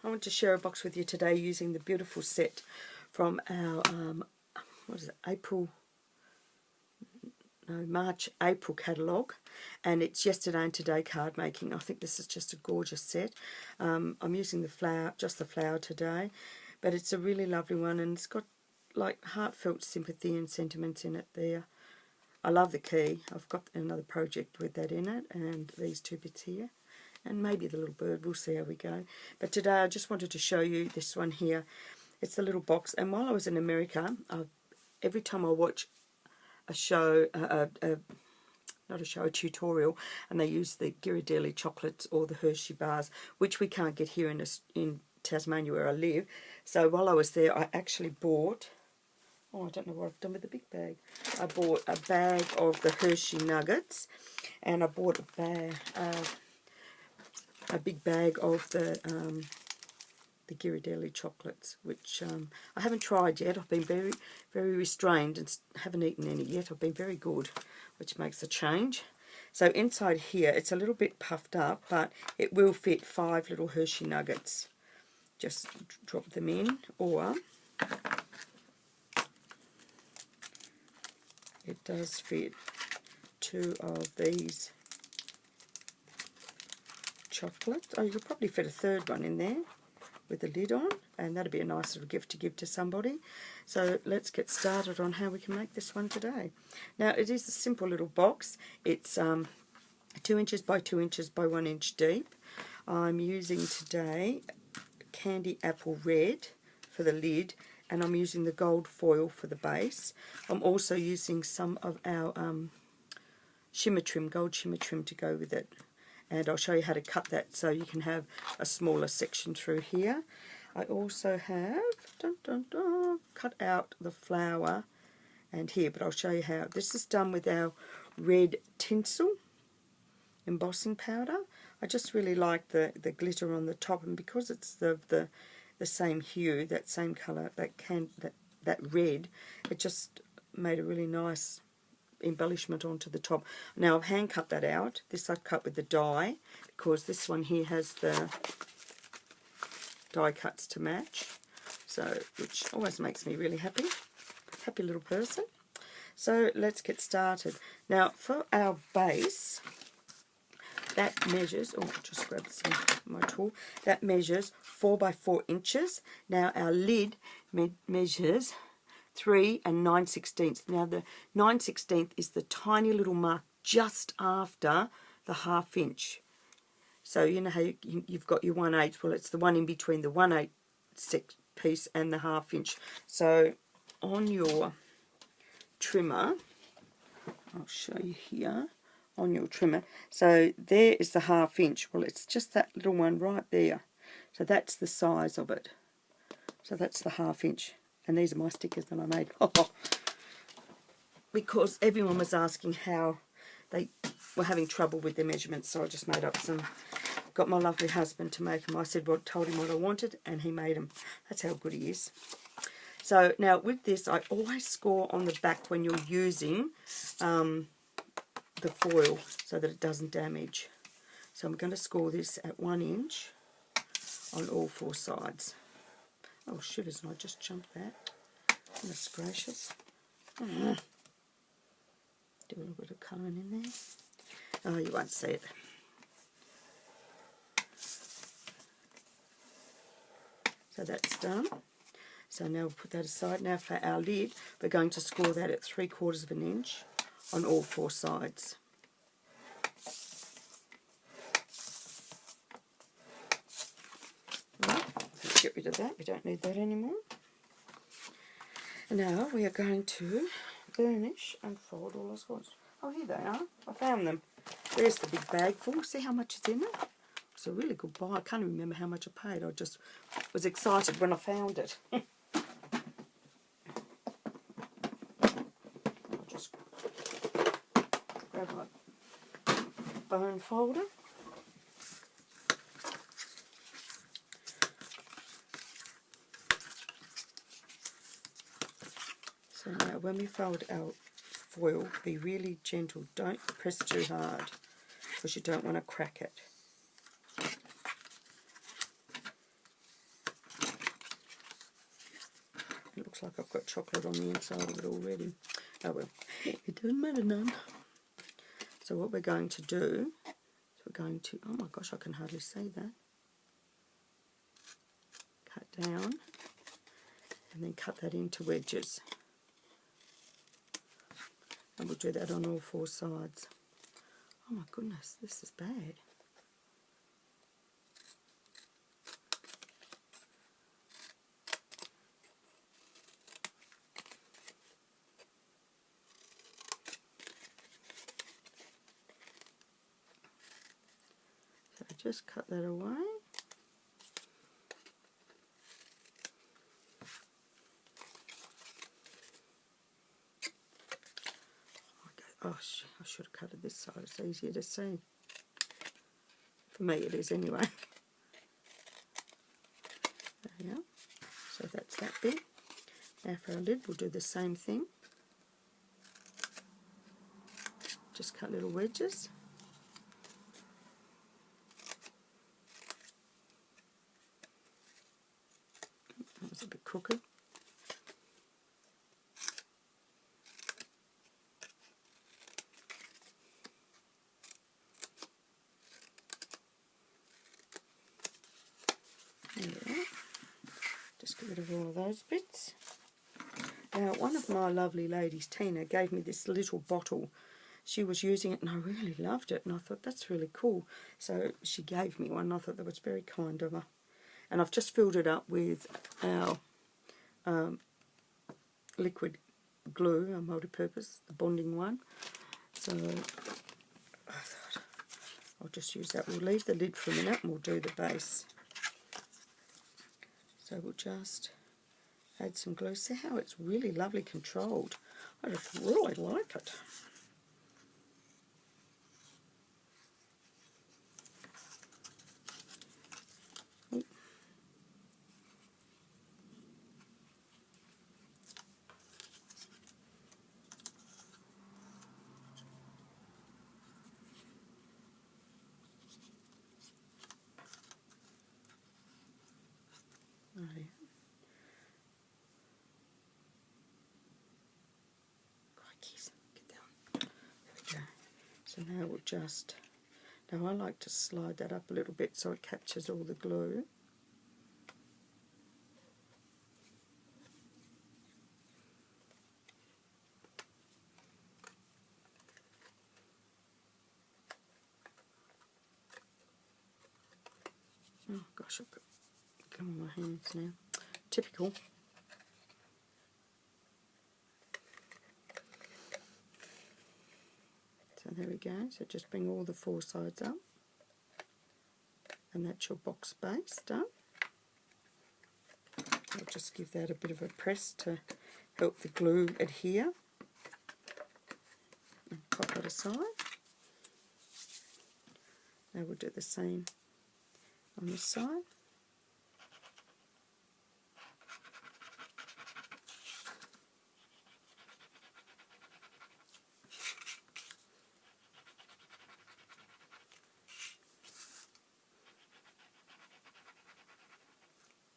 want to share a box with you today using the beautiful set from our what is it, March April catalogue, and it's yesterday and today card making. I think this is just a gorgeous set. I'm using the flower, just the flower today, but it's a really lovely one, and it's got like heartfelt sympathy and sentiments in it there. I love the key. I've got another project with that in it, and these two bits here, and maybe the little bird. We'll see how we go. But today I just wanted to show you this one here. It's the little box, and while I was in America, every time I watch a show, not a show, a tutorial, and they use the Ghirardelli chocolates or the Hershey bars, which we can't get here in Tasmania where I live. So while I was there, I actually bought, oh, I don't know what I've done with the big bag. I bought a bag of the Hershey nuggets, and I bought a big bag of the Ghirardelli chocolates, which I haven't tried yet. I've been very, very restrained and haven't eaten any yet. I've been very good, which makes a change. So inside here, it's a little bit puffed up, but it will fit 5 little Hershey nuggets. Just drop them in, or it does fit 2 of these chocolates. Oh, you could probably fit a 3rd one in there with the lid on, and that'd be a nice little gift to give to somebody. So let's get started on how we can make this one today. Now, it is a simple little box. It's 2 inches by 2 inches by 1 inch deep. I'm using today Candy Apple Red for the lid, and I'm using the gold foil for the base. I'm also using some of our shimmer trim, gold shimmer trim, to go with it. And I'll show you how to cut that so you can have a smaller section through here. I also have cut out the flower and here, but I'll show you how. This is done with our red tinsel embossing powder. I just really like the glitter on the top, and because it's the same hue, that same colour, that red, it just made a really nice embellishment onto the top. Now I've hand cut that out. This I've cut with the die, because this one here has the die cuts to match, so which always makes me really happy little person. So let's get started. Now for our base, that measures, oh, just grab my tool, that measures 4 by 4 inches. Now our lid measures 3 and 9/16. Now the 9/16 is the tiny little mark just after the 1/2 inch. So you know how you've got your 1/8. Well, it's the one in between the 1/8 piece and the 1/2 inch. So on your trimmer, I'll show you here on your trimmer. So there is the 1/2 inch. Well, it's just that little one right there. So that's the size of it. So that's the 1/2 inch. And these are my stickers that I made. Because everyone was asking how they were having trouble with their measurements, so I just made up some. Got my lovely husband to make them. I said, well, told him what I wanted, and he made them. That's how good he is. So now with this, I always score on the back when you're using the foil so that it doesn't damage. So I'm going to score this at 1 inch on all 4 sides. Oh, shivers, and I just jumped that. Goodness gracious. Do a little bit of colouring in there. Oh, you won't see it. So that's done. So now we'll put that aside. Now for our lid, we're going to score that at 3/4 of an inch on all 4 sides. Right, let's get rid of that. We don't need that anymore. Now we are going to burnish and fold all our scores. Oh, here they are. I found them. There's the big bag full. See how much is in it? It's a really good buy. I can't even remember how much I paid. I just was excited when I found it. I'll just grab my bone folder. So now when we fold our foil, be really gentle. Don't press too hard because you don't want to crack it. It looks like I've got chocolate on the inside of it already. Oh well, it doesn't matter none. So what we're going to do is we're going to, oh my gosh, I can hardly see that. Cut down and then cut that into wedges. And we'll do that on all 4 sides. Oh my goodness, this is bad. So just cut that away. Oh, I should have cut it this side, it's easier to see. For me it is anyway. There we go. So that's that bit. Now for our lid we'll do the same thing. Just cut little wedges. That was a bit crooked. Just get rid of all of those bits. Now, one of my lovely ladies, Tina, gave me this little bottle. She was using it and I really loved it, and I thought that's really cool. So she gave me one and I thought that was very kind of her. And I've just filled it up with our liquid glue, our multi-purpose, the bonding one. So I thought I'll just use that. We'll leave the lid for a minute and we'll do the base. So we'll just add some glue. See how it's really lovely controlled. I just really like it. Right. Crikeys, get down. There we go. So now we'll just, now I like to slide that up a little bit so it captures all the glue. Oh gosh, I've got gum on my hands now. Typical. So there we go. So just bring all the 4 sides up. And that's your box base done. I'll just give that a bit of a press to help the glue adhere. And pop that aside. Now we'll do the same on this side.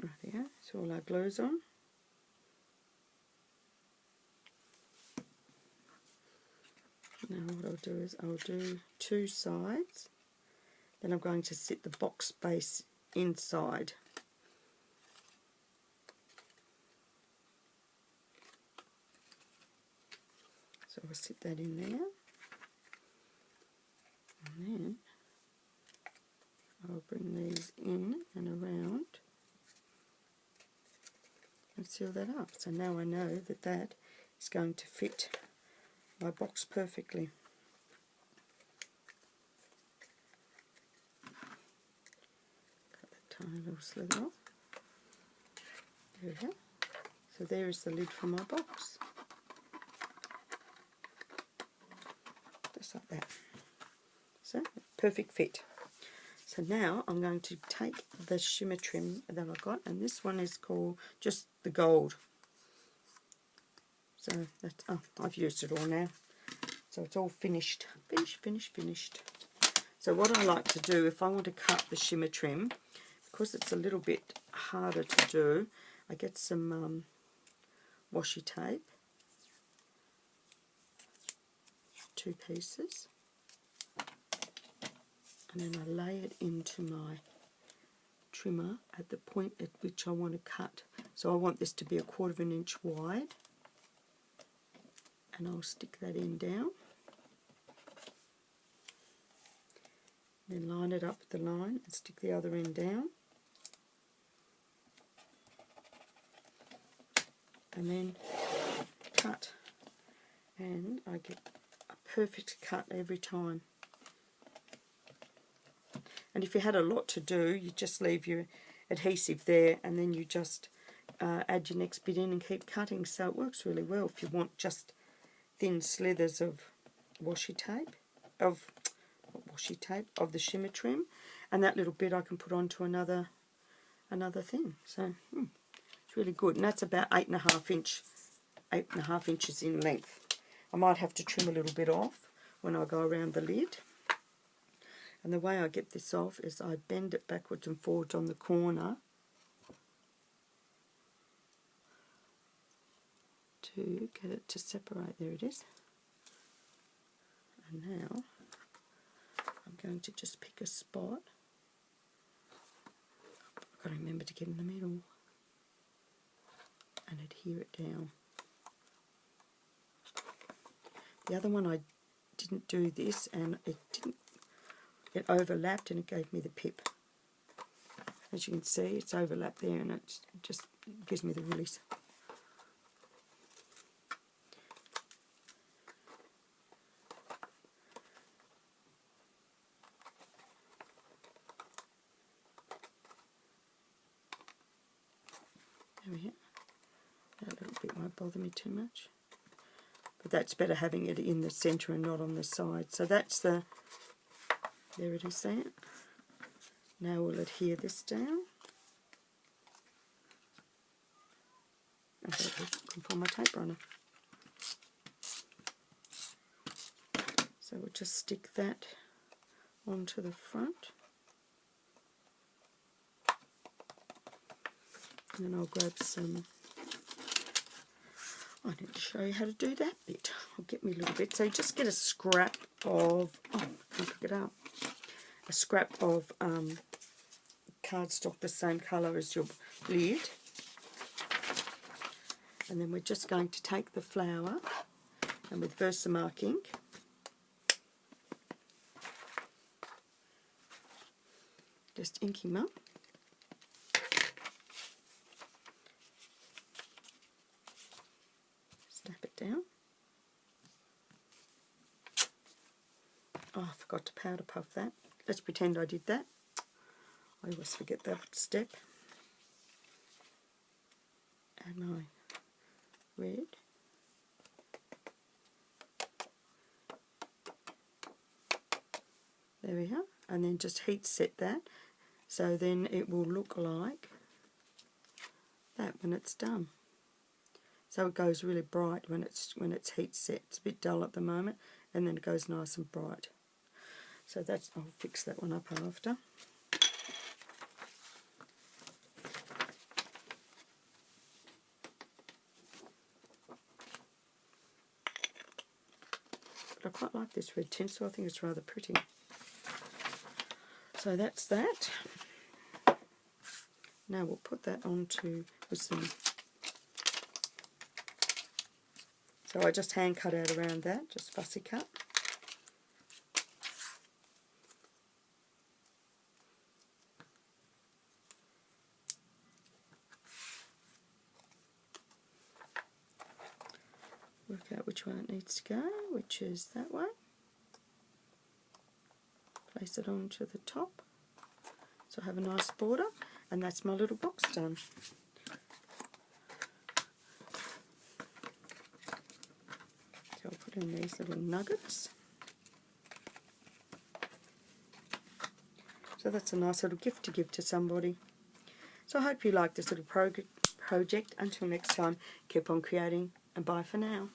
Right here, so all our glue's on. Now what I'll do is I'll do 2 sides, then I'm going to sit the box base inside. So I'll sit that in there, and then I'll bring these in and around and seal that up. So now I know that that is going to fit my box perfectly. Cut that tiny little slit off. There we go. So there is the lid for my box. Just like that. So, perfect fit. So now I'm going to take the shimmer trim that I got, and this one is called just the gold. So that's, oh, I've used it all now. So it's all finished. Finished. So what I like to do, if I want to cut the shimmer trim, because it's a little bit harder to do, I get some washi tape, 2 pieces, and then I lay it into my trimmer at the point at which I want to cut. So I want this to be 1/4 of an inch wide, and I'll stick that end down, then line it up with the line and stick the other end down, and then cut, and I get a perfect cut every time. And if you had a lot to do, you just leave your adhesive there, and then you just add your next bit in and keep cutting. So it works really well if you want just thin slithers of washi tape, of the shimmer trim, and that little bit I can put onto another thing. So it's really good, and that's about 8.5 inches in length. I might have to trim a little bit off when I go around the lid. And the way I get this off is I bend it backwards and forwards on the corner to get it to separate. There it is. And now I'm going to just pick a spot. I've got to remember to get in the middle and adhere it down. The other one I didn't do this, and it overlapped and it gave me the pip. As you can see, it's overlapped there, and it just gives me the willies. There we go. That little bit won't bother me too much. But that's better having it in the centre and not on the side. So that's the, there it is there. Now we'll adhere this down. I can find my tape runner. So we'll just stick that onto the front. And then I'll grab some, I need to show you how to do that bit. I'll get me a little bit. So you just get a scrap of, I can't pick it up, a scrap of cardstock the same colour as your lid. And then we're just going to take the flower, and with Versamark ink, just ink him up. Snap it down. Oh, I forgot to powder puff that. Let's pretend I did that. I always forget that step. And my red. There we are. And then just heat set that, so then it will look like that when it's done. So it goes really bright when it's heat set. It's a bit dull at the moment, and then it goes nice and bright. So that's, I'll fix that one up after. But I quite like this red tinsel. I think it's rather pretty. So that's that. Now we'll put that onto with some. So I just hand cut out around that, just fussy cut. Work out which one it needs to go, which is that way. Place it onto the top, so I have a nice border, and that's my little box done. So I'll put in these little nuggets. So that's a nice little gift to give to somebody. So I hope you like this little project. Until next time, keep on creating, and bye for now.